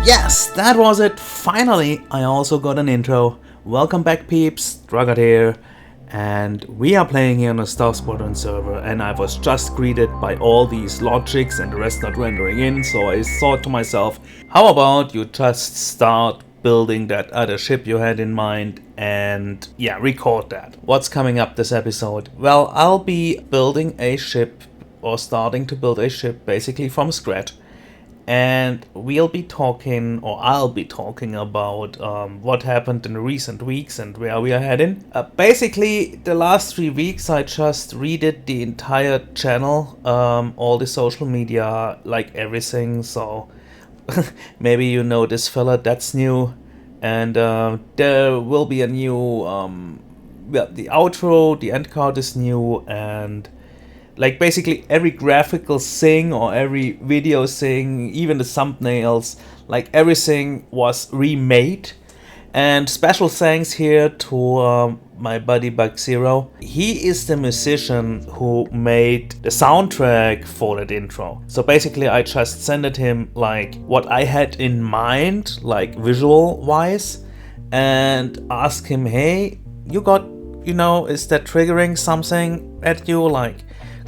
Yes, that was it. Finally, I also got an intro. Welcome back, peeps. Dragat here. And we are playing here on a Starsquadron server, and I was just greeted by all these logics and the rest not rendering in, so I thought to myself, how about you just start building that other ship you had in mind and yeah, record that. What's coming up this episode? Well, I'll be building a ship, or starting to build a ship basically from scratch. And we'll be talking, or I'll be talking about what happened in the recent weeks and where we are heading. Basically, the last 3 weeks I just redid the entire channel, all the social media, like everything. So maybe you know this fella, that's new. And there will be a new, the outro, the end card is new, and like basically every graphical thing or every video thing, even the thumbnails, like everything was remade. And special thanks here to my buddy Bugzero. He is the musician who made the soundtrack for that intro. So basically I just sent him like what I had in mind, like visual wise, and asked him, hey, you got, is that triggering something at you? Like,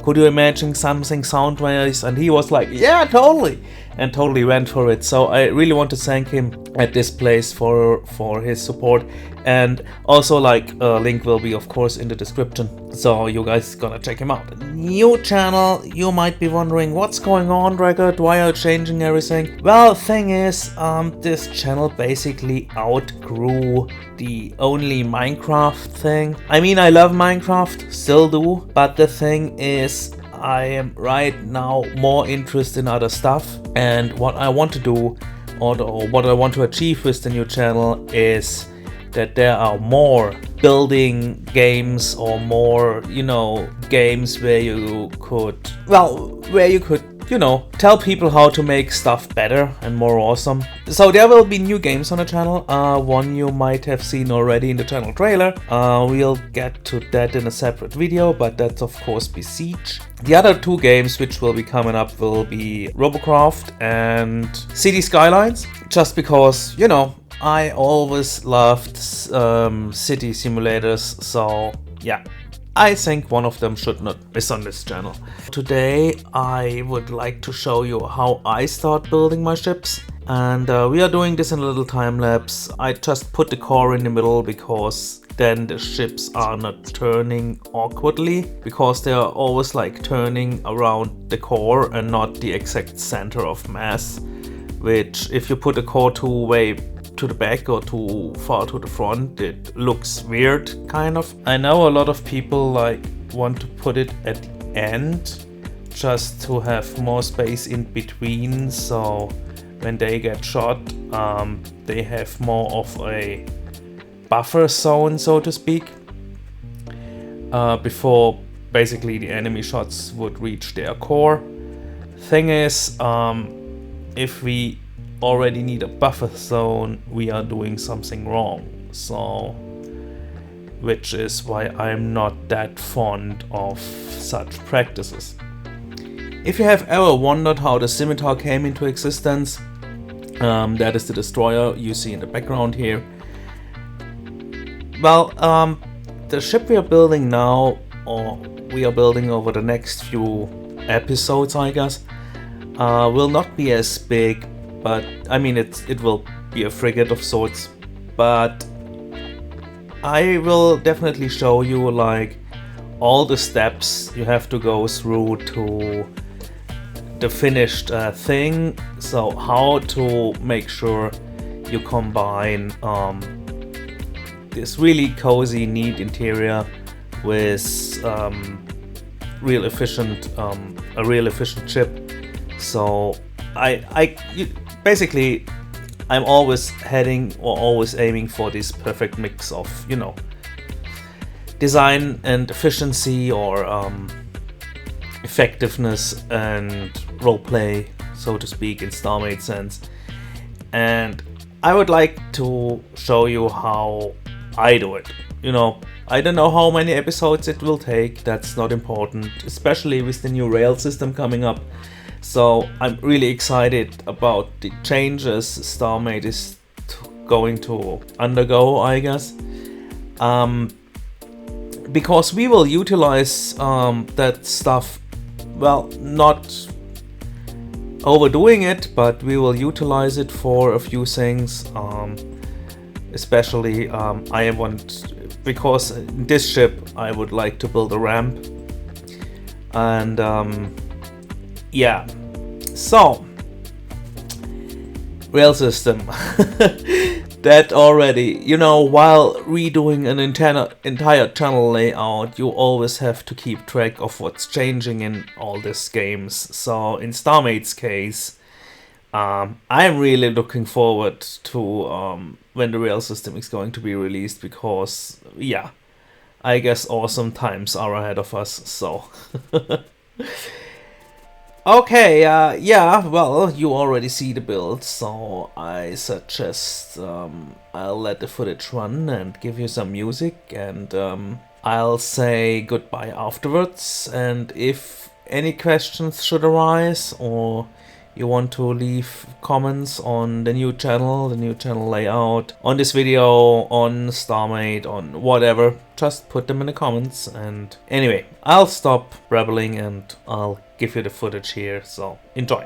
could you imagine something sound-wise? And he was like, yeah, totally. And totally went for it. So I really want to thank him at this place for his support. And also, like, a link will be, of course, in the description. So you guys gonna check him out. New channel, you might be wondering, what's going on, Dragat? Why are you changing everything? Well, thing is, this channel basically outgrew the only Minecraft thing. I mean, I love Minecraft, still do. But the thing is, I am right now more interested in other stuff, and what I want to do, or what I want to achieve with the new channel, is that there are more building games, or more, games where you could, tell people how to make stuff better and more awesome. So there will be new games on the channel. One you might have seen already in the channel trailer. We'll get to that in a separate video, but that's of course Besiege. The other 2 games which will be coming up will be Robocraft and City Skylines, just because, I always loved city simulators, so yeah. I think one of them should not miss on this channel. Today I would like to show you how I start building my ships, and we are doing this in a little time lapse. I just put the core in the middle because then the ships are not turning awkwardly, because they are always like turning around the core and not the exact center of mass, which if you put the core too way to the back or too far to the front, it looks weird, kind of. I know a lot of people like want to put it at the end just to have more space in between, so when they get shot, they have more of a buffer zone, so to speak, before basically the enemy shots would reach their core. Thing is, if we already need a buffer zone, we are doing something wrong. So, which is why I'm not that fond of such practices. If you have ever wondered how the scimitar came into existence, that is the destroyer you see in the background here. Well, the ship we are building now, or we are building over the next few episodes, I guess, will not be as big. But I mean, it will be a frigate of sorts, but I will definitely show you like all the steps you have to go through to the finished thing. So how to make sure you combine this really cozy, neat interior with a real efficient ship. So basically, I'm always heading or always aiming for this perfect mix of, design and efficiency, or effectiveness and roleplay, so to speak, in Starmade sense. And I would like to show you how I do it. I don't know how many episodes it will take, that's not important, especially with the new rail system coming up. So I'm really excited about the changes Starmade is going to undergo, I guess. Because we will utilize that stuff, well, not overdoing it, but we will utilize it for a few things. Especially, I want, because in this ship I would like to build a ramp, and yeah. So, rail system. That already, you know, while redoing an entire channel layout, you always have to keep track of what's changing in all these games. So in Starmade's case, I'm really looking forward to when the rail system is going to be released, because yeah, I guess awesome times are ahead of us. So okay, yeah, well, you already see the build, so I suggest I'll let the footage run and give you some music, and I'll say goodbye afterwards. And if any questions should arise, or you want to leave comments on the new channel layout, on this video, on Starmade, on whatever, just put them in the comments. And anyway, I'll stop babbling and I'll give you the footage here, so enjoy.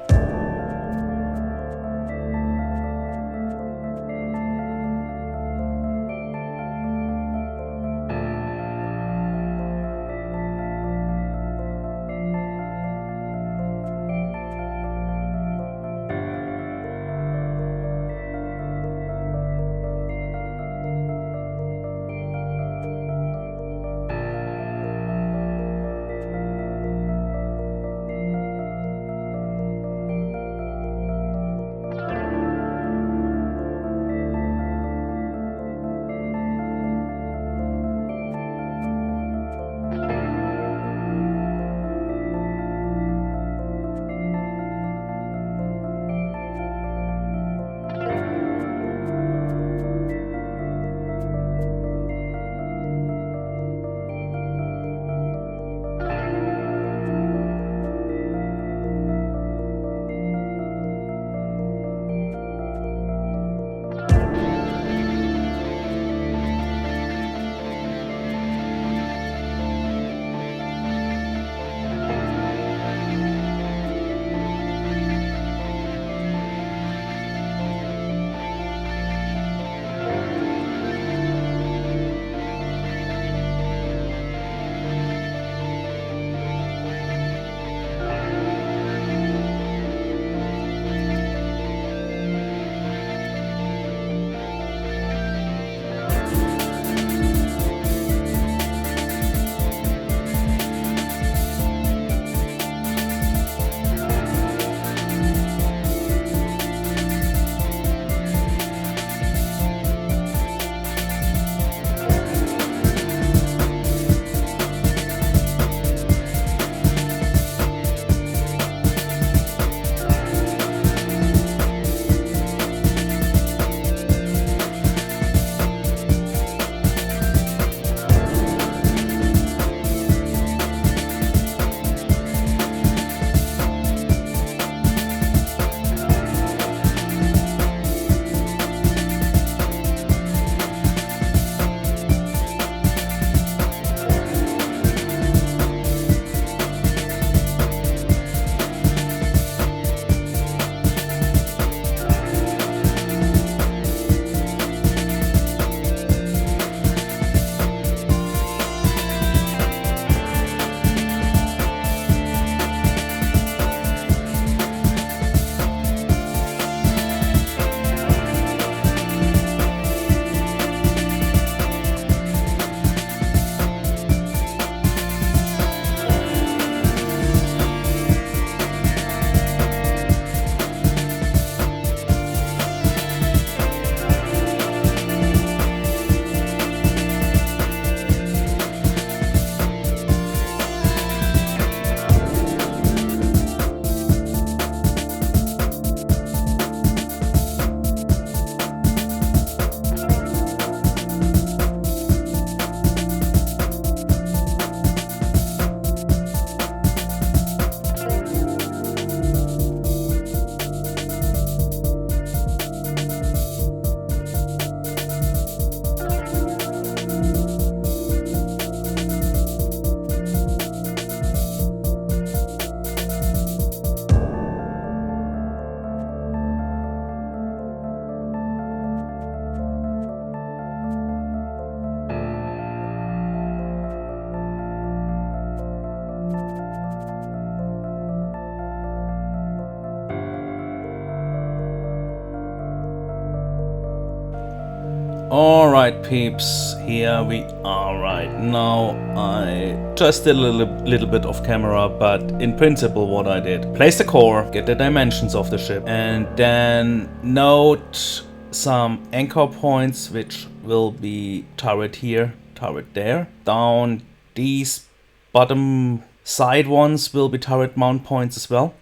Alright peeps, here we are right now. I just did a little bit of camera, but in principle what I did. Place the core, get the dimensions of the ship, and then note some anchor points, which will be turret here, turret there. Down these bottom side ones will be turret mount points as well.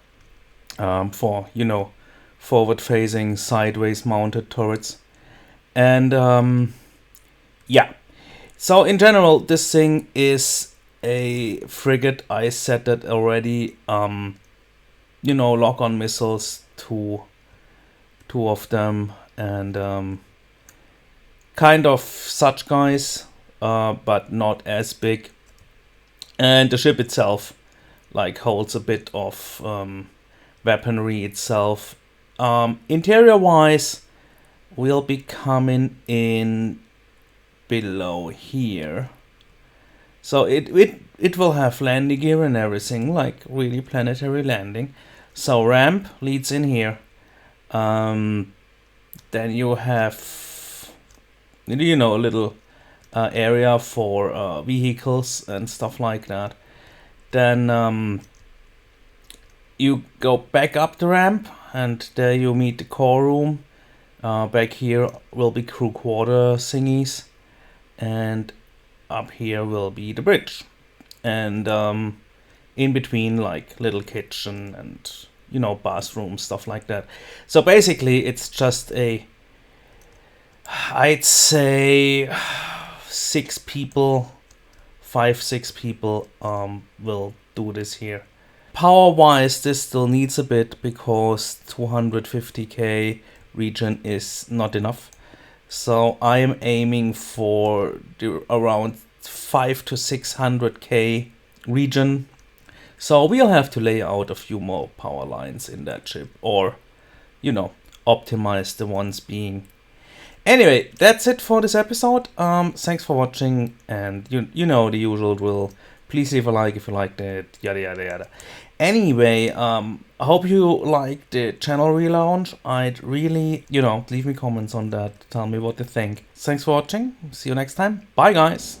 For, you know, forward facing, sideways mounted turrets. And yeah, so in general this thing is a frigate. I said that already. You know, lock-on missiles, two of them, and kind of such guys, but not as big. And the ship itself like holds a bit of weaponry itself. Interior wise, we'll be coming in below here, so it will have landing gear and everything, like really planetary landing. So ramp leads in here. Then you have, you know, a little area for vehicles and stuff like that. Then you go back up the ramp, and there you meet the core room. Back here will be crew quarter thingies, and up here will be the bridge, and in between like little kitchen and, you know, bathroom, stuff like that. So basically it's just a, I'd say 6 people, 5-6 people will do this here. Power wise this still needs a bit, because 250k region is not enough. So I am aiming for around 500 to 600k region. So we'll have to lay out a few more power lines in that ship, or, you know, optimize the ones being. Anyway, that's it for this episode. Thanks for watching, and you know the usual drill. Please leave a like if you liked it, yada yada yada. Anyway, I hope you liked the channel relaunch. I'd really, you know, leave me comments on that. Tell me what you think. Thanks for watching. See you next time. Bye, guys.